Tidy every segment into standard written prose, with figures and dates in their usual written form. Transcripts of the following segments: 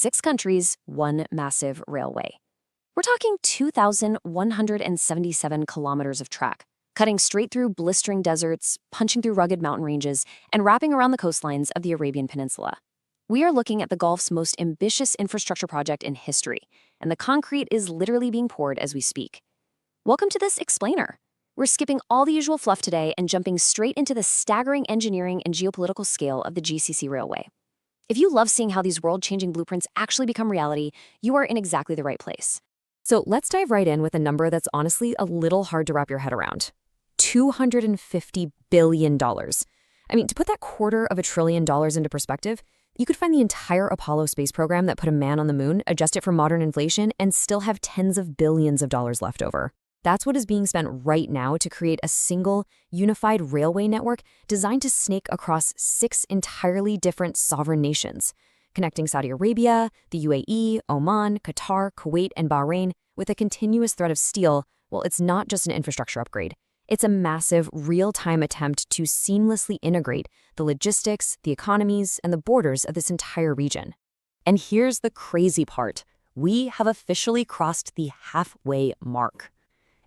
6 countries, one massive railway. We're talking 2,177 kilometers of track, cutting straight through blistering deserts, punching through rugged mountain ranges, and wrapping around the coastlines of the Arabian Peninsula. We are looking at the Gulf's most ambitious infrastructure project in history, and the concrete is literally being poured as we speak. Welcome to this explainer. We're skipping all the usual fluff today and jumping straight into the staggering engineering and geopolitical scale of the GCC Railway. If you love seeing how these world-changing blueprints actually become reality, you are in exactly the right place. So let's dive right in with a number that's honestly a little hard to wrap your head around. $250 billion. I mean, to put that $250 billion into perspective, you could find the entire Apollo space program that put a man on the moon, adjust it for modern inflation, and still have tens of billions of dollars left over. That's what is being spent right now to create a single, unified railway network designed to snake across 6 entirely different sovereign nations, connecting Saudi Arabia, the UAE, Oman, Qatar, Kuwait, and Bahrain with a continuous thread of steel. Well, it's not just an infrastructure upgrade. It's a massive, real-time attempt to seamlessly integrate the logistics, the economies, and the borders of this entire region. And here's the crazy part. We have officially crossed the halfway mark.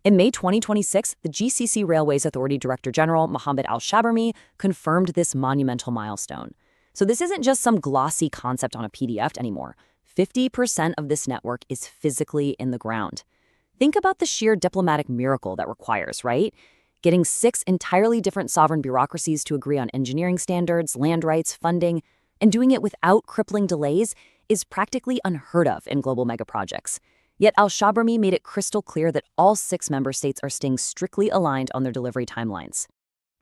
In May 2026, the GCC Railways Authority Director General Mohammed Al-Shabarmi confirmed this monumental milestone. So this isn't just some glossy concept on a PDF anymore. 50% of this network is physically in the ground. Think about the sheer diplomatic miracle that requires, right? Getting 6 entirely different sovereign bureaucracies to agree on engineering standards, land rights, funding, and doing it without crippling delays is practically unheard of in global megaprojects. Yet Al-Shabarmi made it crystal clear that all 6 member states are staying strictly aligned on their delivery timelines.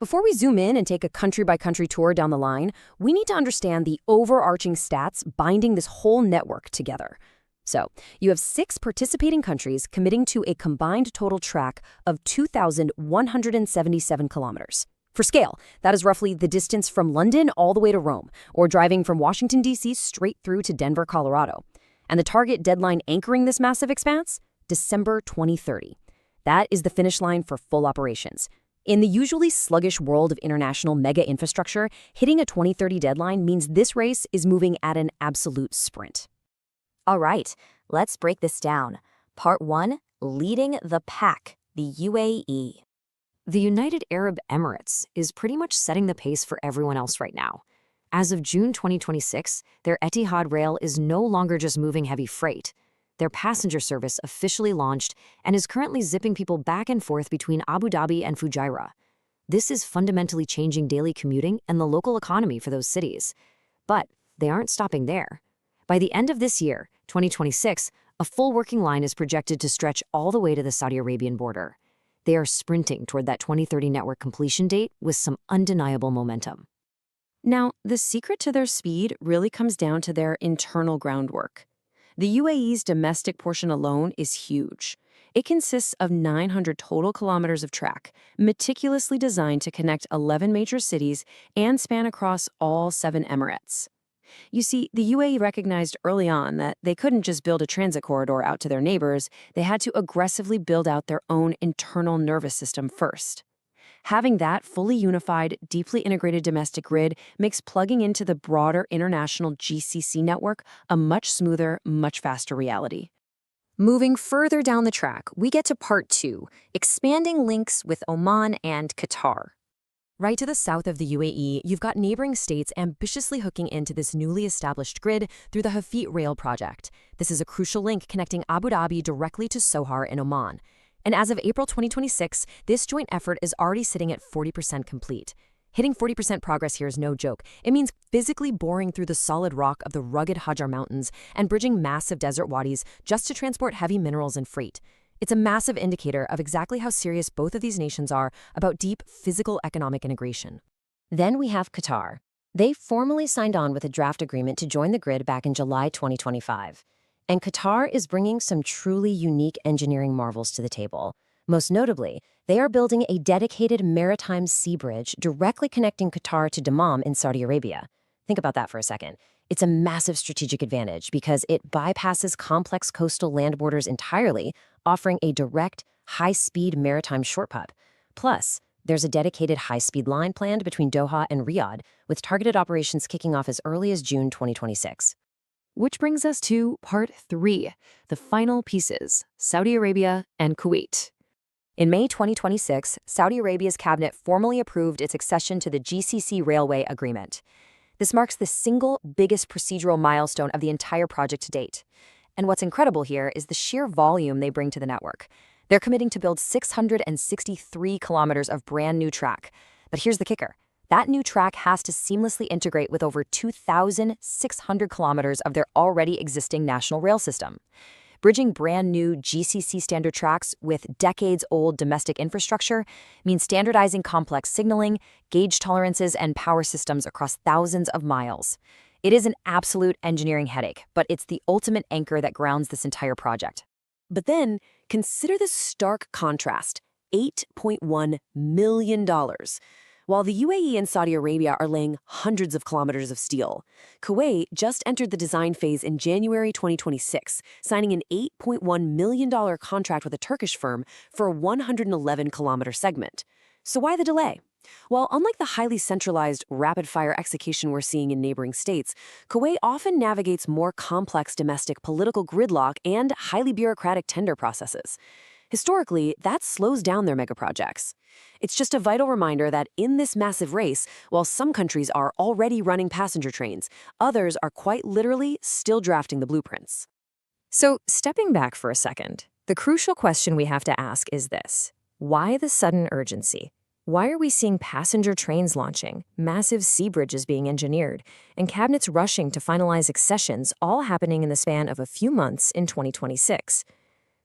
Before we zoom in and take a country-by-country tour down the line, we need to understand the overarching stats binding this whole network together. So, you have 6 participating countries committing to a combined total track of 2,177 kilometers. For scale, that is roughly the distance from London all the way to Rome, or driving from Washington, D.C. straight through to Denver, Colorado. And the target deadline anchoring this massive expanse? December 2030. That is the finish line for full operations. In the usually sluggish world of international mega infrastructure, hitting a 2030 deadline means this race is moving at an absolute sprint. All right, let's break this down. Part 1, leading the pack, the UAE. The United Arab Emirates is pretty much setting the pace for everyone else right now. As of June 2026, their Etihad Rail is no longer just moving heavy freight. Their passenger service officially launched and is currently zipping people back and forth between Abu Dhabi and Fujairah. This is fundamentally changing daily commuting and the local economy for those cities. But they aren't stopping there. By the end of this year, 2026, a full working line is projected to stretch all the way to the Saudi Arabian border. They are sprinting toward that 2030 network completion date with some undeniable momentum. Now, the secret to their speed really comes down to their internal groundwork. The UAE's domestic portion alone is huge. It consists of 900 total kilometers of track, meticulously designed to connect 11 major cities and span across all 7 emirates. You see, the UAE recognized early on that they couldn't just build a transit corridor out to their neighbors, they had to aggressively build out their own internal nervous system first. Having that fully unified, deeply integrated domestic grid makes plugging into the broader international GCC network a much smoother, much faster reality. Moving further down the track, we get to part 2, expanding links with Oman and Qatar. Right to the south of the UAE, you've got neighboring states ambitiously hooking into this newly established grid through the Hafit Rail project. This is a crucial link connecting Abu Dhabi directly to Sohar in Oman. And as of April 2026, this joint effort is already sitting at 40% complete. Hitting 40% progress here is no joke. It means physically boring through the solid rock of the rugged Hajar Mountains and bridging massive desert wadis just to transport heavy minerals and freight. It's a massive indicator of exactly how serious both of these nations are about deep physical economic integration. Then we have Qatar. They formally signed on with a draft agreement to join the grid back in July 2025. And Qatar is bringing some truly unique engineering marvels to the table. Most notably, they are building a dedicated maritime sea bridge directly connecting Qatar to Dammam in Saudi Arabia. Think about that for a second. It's a massive strategic advantage because it bypasses complex coastal land borders entirely, offering a direct, high-speed maritime shortcut. Plus, there's a dedicated high-speed line planned between Doha and Riyadh, with targeted operations kicking off as early as June 2026. Which brings us to part 3, the final pieces, Saudi Arabia and Kuwait. In May 2026, Saudi Arabia's cabinet formally approved its accession to the GCC Railway Agreement. This marks the single biggest procedural milestone of the entire project to date. And what's incredible here is the sheer volume they bring to the network. They're committing to build 663 kilometers of brand new track. But here's the kicker. That new track has to seamlessly integrate with over 2,600 kilometers of their already existing national rail system. Bridging brand new GCC standard tracks with decades-old domestic infrastructure means standardizing complex signaling, gauge tolerances, and power systems across thousands of miles. It is an absolute engineering headache, but it's the ultimate anchor that grounds this entire project. But then, consider the stark contrast, $8.1 million. While the UAE and Saudi Arabia are laying hundreds of kilometers of steel, Kuwait just entered the design phase in January 2026, signing an $8.1 million contract with a Turkish firm for a 111-kilometer segment. So why the delay? Well, unlike the highly centralized, rapid-fire execution we're seeing in neighboring states, Kuwait often navigates more complex domestic political gridlock and highly bureaucratic tender processes. Historically, that slows down their megaprojects. It's just a vital reminder that in this massive race, while some countries are already running passenger trains, others are quite literally still drafting the blueprints. So, stepping back for a second, the crucial question we have to ask is this. Why the sudden urgency? Why are we seeing passenger trains launching, massive sea bridges being engineered, and cabinets rushing to finalize accessions, all happening in the span of a few months in 2026?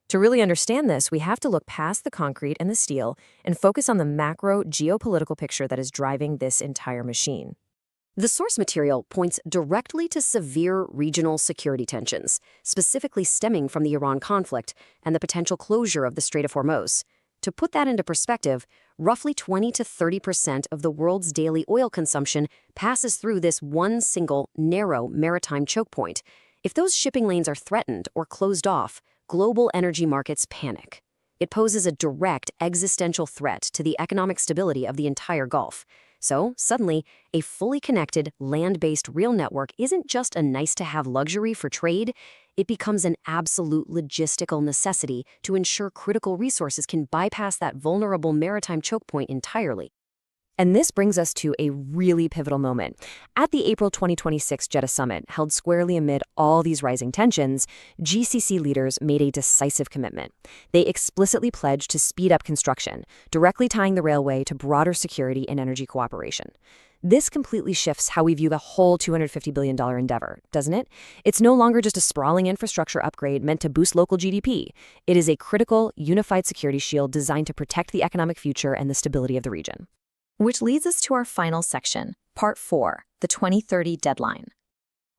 To really understand this, we have to look past the concrete and the steel and focus on the macro geopolitical picture that is driving this entire machine. The source material points directly to severe regional security tensions, specifically stemming from the Iran conflict and the potential closure of the Strait of Hormuz. To put that into perspective, roughly 20 to 30% of the world's daily oil consumption passes through this one single, narrow maritime choke point. If those shipping lanes are threatened or closed off, global energy markets panic. It poses a direct existential threat to the economic stability of the entire Gulf. So, suddenly, a fully connected, land-based rail network isn't just a nice-to-have luxury for trade, it becomes an absolute logistical necessity to ensure critical resources can bypass that vulnerable maritime choke point entirely. And this brings us to a really pivotal moment. At the April 2026 Jeddah Summit, held squarely amid all these rising tensions, GCC leaders made a decisive commitment. They explicitly pledged to speed up construction, directly tying the railway to broader security and energy cooperation. This completely shifts how we view the whole $250 billion endeavor, doesn't it? It's no longer just a sprawling infrastructure upgrade meant to boost local GDP. It is a critical, unified security shield designed to protect the economic future and the stability of the region. Which leads us to our final section, Part 4, the 2030 deadline.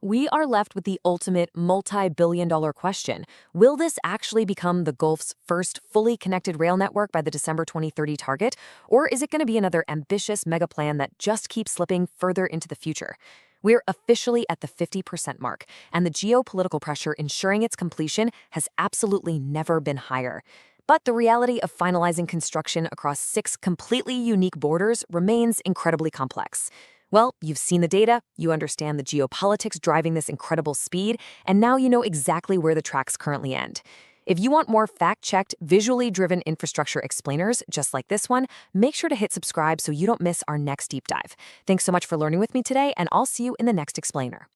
We are left with the ultimate multi-billion-dollar question. Will this actually become the Gulf's first fully connected rail network by the December 2030 target? Or is it going to be another ambitious mega plan that just keeps slipping further into the future? We're officially at the 50% mark, and the geopolitical pressure ensuring its completion has absolutely never been higher. But the reality of finalizing construction across 6 completely unique borders remains incredibly complex. Well, you've seen the data, you understand the geopolitics driving this incredible speed, and now you know exactly where the tracks currently end. If you want more fact-checked, visually driven infrastructure explainers just like this one, make sure to hit subscribe so you don't miss our next deep dive. Thanks so much for learning with me today, and I'll see you in the next explainer.